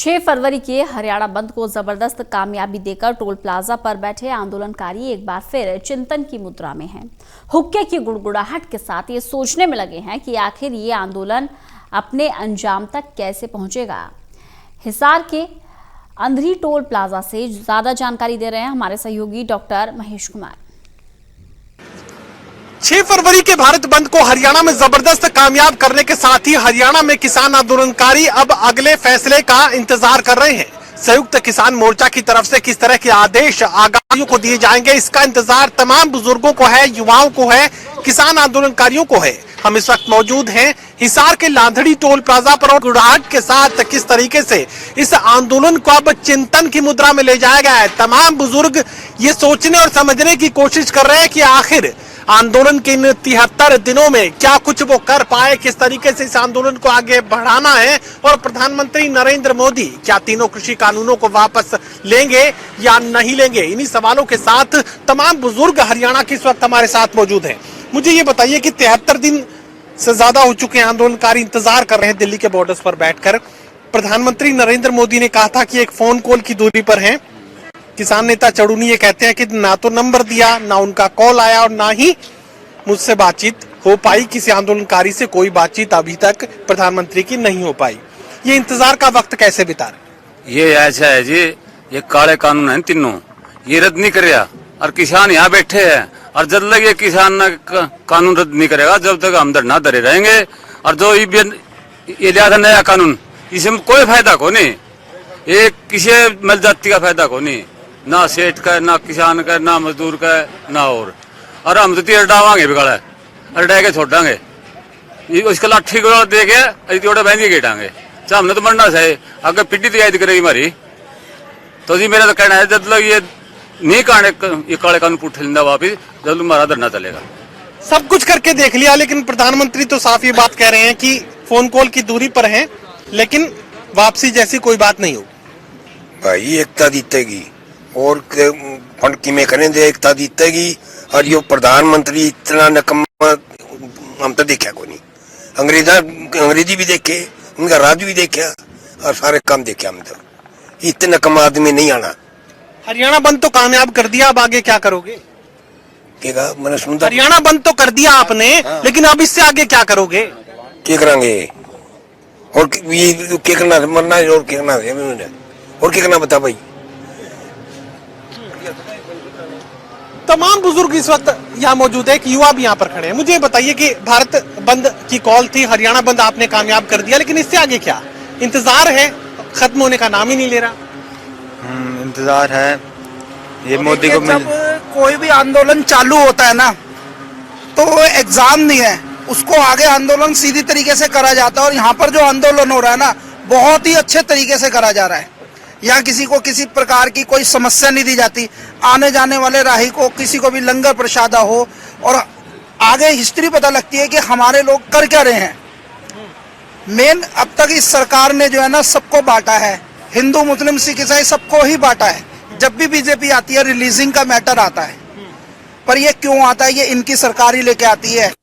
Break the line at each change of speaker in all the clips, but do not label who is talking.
6 फरवरी के हरियाणा बंद को जबरदस्त कामयाबी देकर टोल प्लाजा पर बैठे आंदोलनकारी एक बार फिर चिंतन की मुद्रा में हैं। हुक्के की गुड़गुड़ाहट के साथ ये सोचने में लगे हैं कि आखिर ये आंदोलन अपने अंजाम तक कैसे पहुंचेगा। हिसार के अंधरी टोल प्लाजा से ज्यादा जानकारी दे रहे हैं हमारे सहयोगी डॉक्टर महेश कुमार।
6 फरवरी के भारत बंद को हरियाणा में जबरदस्त कामयाब करने के साथ ही हरियाणा में किसान आंदोलनकारी अब अगले फैसले का इंतजार कर रहे हैं। संयुक्त किसान मोर्चा की तरफ से किस तरह के आदेश आगामियों को दिए जाएंगे, इसका इंतजार तमाम बुजुर्गों को है, युवाओं को है, किसान आंदोलनकारियों को है। हम इस वक्त मौजूद हैं हिसार के लांधड़ी टोल प्लाजा पर और गुड़ाहट के साथ किस तरीके से इस आंदोलन को अब चिंतन की मुद्रा में ले जाया गया है। तमाम बुजुर्ग ये सोचने और समझने की कोशिश कर रहे हैं कि आखिर आंदोलन के इन 73 दिनों में क्या कुछ वो कर पाए, किस तरीके से इस आंदोलन को आगे बढ़ाना है और प्रधानमंत्री नरेंद्र मोदी क्या तीनों कृषि कानूनों को वापस लेंगे या नहीं लेंगे। इन्हीं सवालों के साथ तमाम बुजुर्ग हरियाणा के इस वक्त हमारे साथ मौजूद हैं। मुझे ये बताइए कि 73 दिन से ज्यादा हो चुके हैं, आंदोलनकारी इंतजार कर रहे हैं दिल्ली के बॉर्डर्स पर बैठकर। प्रधानमंत्री नरेंद्र मोदी ने कहा था कि एक फोन कॉल की दूरी पर हैं। किसान नेता चड़ूनी ये कहते हैं कि ना तो नंबर दिया, ना उनका कॉल आया और ना ही मुझसे बातचीत हो पाई। किसी आंदोलनकारी से कोई बातचीत अभी तक प्रधानमंत्री की नहीं हो पाई। ये इंतजार का वक्त कैसे बिता रहे?
ये ऐसा है जी, ये काले कानून है तीनों, ये रद्द नहीं करेगा और किसान यहाँ बैठे हैं और जब तक ये किसान कानून रद्द नहीं करेगा जब तक हम धरना धरे रहेंगे। और जो ये लिया था नया कानून, इसमें कोई फायदा को नहीं, ये किसी मल जाति का फायदा को नहीं, ना सेठ का, ना किसान का, ना मजदूर का, ना और हम तो तीर डावांगे बिगड़ा अड्डा के छोड़ांगे उसका लाठी गोला दे के जोड़ा बहन के गेटांगे। चाहे हमने तो मरना है, अगर पिड्डी तैयारी करेगी हमारी तो जी मेरा तो कहना है जब तक ये नहीं ये काले कानून पुठ लेंदा वापिस जब हमारा धरना चलेगा।
सब कुछ करके देख लिया, लेकिन प्रधानमंत्री तो साफ ये बात कह रहे हैं कि फोन कॉल की दूरी पर हैं, लेकिन वापसी जैसी कोई बात नहीं हो।
भाई एकता जीतेगी और फंड की में करें दे एकता जीतेगी। और ये प्रधानमंत्री इतना नकम्मा हम तो देखा को नहीं। अंग्रेजी भी देखे, उनका राज भी देखा और सारे काम देखे हम तो। इतने नकम्मा आदमी नहीं आना।
हरियाणा बंद तो कामयाब कर दिया, अब आगे क्या करोगे?
मैंने सुना
हरियाणा बंद तो कर दिया आपने, लेकिन अब इससे आगे क्या करोगे?
क्या करेंगे और ये क्या करना, मरना है और क्या करना है और क्या करना बता भाई।
तमाम बुजुर्ग इस वक्त यहाँ मौजूद है, कि युवा भी यहाँ पर खड़े हैं। मुझे बताइए कि भारत बंद की कॉल थी, हरियाणा बंद आपने कामयाब कर दिया, लेकिन इससे आगे क्या इंतजार है? खत्म होने का नाम ही नहीं ले रहा।
इंतजार है ये मोदी को।
जब कोई भी आंदोलन चालू होता है ना तो एग्जाम नहीं है, उसको आगे आंदोलन सीधी तरीके से करा जाता है। और यहाँ पर जो आंदोलन हो रहा है ना बहुत ही अच्छे तरीके से करा जा रहा है। यहाँ किसी को किसी प्रकार की कोई समस्या नहीं दी जाती। आने जाने वाले राही को किसी को भी लंगर प्रसादा हो और आगे हिस्ट्री पता लगती है कि हमारे लोग कर क्या रहे हैं। मेन अब तक इस सरकार ने जो है ना सबको बांटा है, हिंदू मुस्लिम सिख ईसाई सबको ही बांटा है। जब भी बीजेपी आती है रिलीजिंग का मैटर आता है, पर ये क्यों आता है? ये इनकी सरकार ही लेके आती है।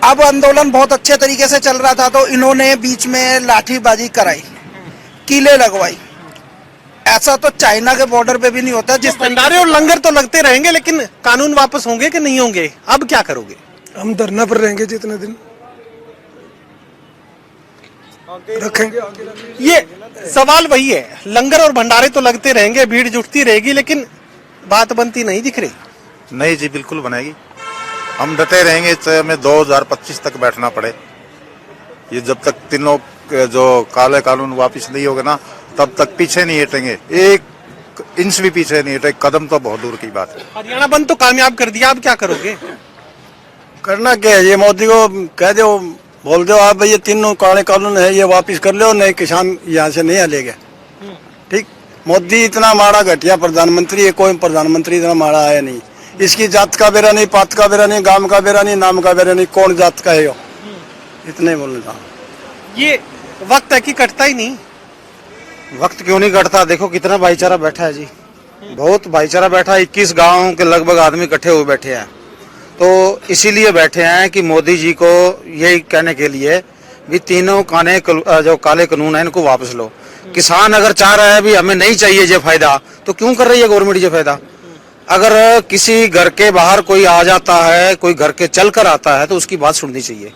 अब आंदोलन बहुत अच्छे तरीके से चल रहा था तो इन्होंने बीच में लाठीबाजी कराई, कीले लगवाई। ऐसा तो चाइना के बॉर्डर पे भी नहीं होता। जिस
भंडारे और लंगर तो लगते रहेंगे, लेकिन कानून वापस होंगे कि नहीं होंगे? अब क्या करोगे?
हम धरना पर रहेंगे जितने दिन रखेंगे।
ये सवाल वही है, लंगर और भंडारे तो लगते रहेंगे, भीड़ जुटती रहेगी, लेकिन बात बनती नहीं दिख रही।
नहीं जी, बिल्कुल बनेगी। हम डटे रहेंगे, चाहे हमें 2025 तक बैठना पड़े। ये जब तक तीनों जो काले कानून वापस नहीं होगा ना तब तक पीछे नहीं हटेंगे, एक इंच भी पीछे नहीं हटेंगे। कदम तो बहुत दूर की बात है।
हरियाणा बंद तो कामयाब कर दिया, अब क्या करोगे?
करना क्या है? ये मोदी को कह दो, बोल दो आप भाई ये तीनों काले कानून है ये वापस कर लो, नहीं किसान यहाँ से नहीं हलेगा। ठीक, मोदी इतना माड़ा घटिया प्रधानमंत्री है, कोई प्रधानमंत्री इतना माड़ा आया नहीं। इसकी जात का बेरा नहीं, पात का बेरा नहीं, गांव का बेरा नहीं, नाम का बेरा नहीं, कौन जात का है यो, इतने बोलना था।
ये वक्त है कि कटता ही नहीं।
वक्त क्यों नहीं कटता? देखो कितना भाईचारा बैठा है जी, बहुत भाईचारा बैठा है। 21 गाँव के लगभग आदमी इकट्ठे हुए बैठे हैं। तो इसीलिए बैठे हैं कि मोदी जी को यही कहने के लिए भी तीनों जो काले कानून है इनको वापस लो।
किसान अगर चाह रहा है भी हमें नहीं चाहिए ये फायदा, तो क्यों कर रही है गवर्नमेंट ये फायदा? अगर किसी घर के बाहर कोई आ जाता है, कोई घर के चल कर आता है, तो उसकी बात सुननी चाहिए।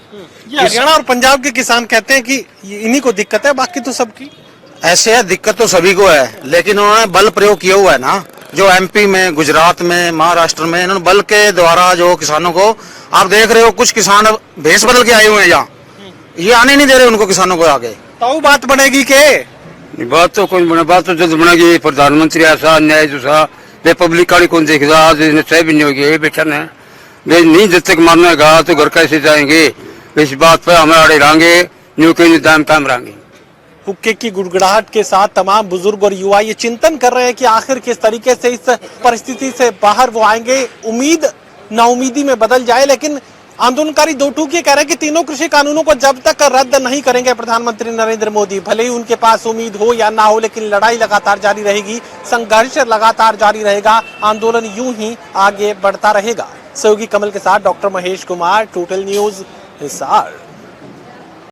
ये हरियाणा और पंजाब के किसान कहते हैं कि इन्हीं को दिक्कत है, बाकी तो सबकी
ऐसे है, दिक्कत तो सभी को है, लेकिन उन्होंने बल प्रयोग किया हुआ है ना, जो एमपी में, गुजरात में, महाराष्ट्र में, इन्होंने बल के द्वारा जो किसानों को, आप देख रहे हो कुछ किसान भेष बदल के आए हुए हैं यहाँ, ये आने नहीं दे रहे उनको, किसानों को आगे।
तो बात बनेगी के
बात तो कोई बने, बात तो जल्द बनेगी। प्रधानमंत्री ऐसा न्याय दूसरा वे पब्लिक गाड़ी कौन देखेगा? आज सही भी नहीं होगी, ये बेचा है वे नहीं, जब तक मानेगा तो घर कैसे जाएंगे? इस बात पर हम अड़े रहेंगे, न्यू के दाम ताम रहेंगे।
हुक्के की गुड़गुड़ाहट के साथ तमाम बुजुर्ग और युवा ये चिंतन कर रहे हैं कि आखिर किस तरीके से इस परिस्थिति से बाहर वो आएंगे। उम्मीद नाउमीदी में बदल जाए, लेकिन आंदोलनकारी दो टूक ये कह रहे हैं कि तीनों कृषि कानूनों को जब तक रद्द नहीं करेंगे प्रधानमंत्री नरेंद्र मोदी, भले ही उनके पास उम्मीद हो या ना हो, लेकिन लड़ाई लगातार जारी रहेगी, संघर्ष लगातार जारी रहेगा, आंदोलन यूं ही आगे बढ़ता रहेगा। सहयोगी कमल के साथ doctor Mahesh Kumar, total news, Hisar.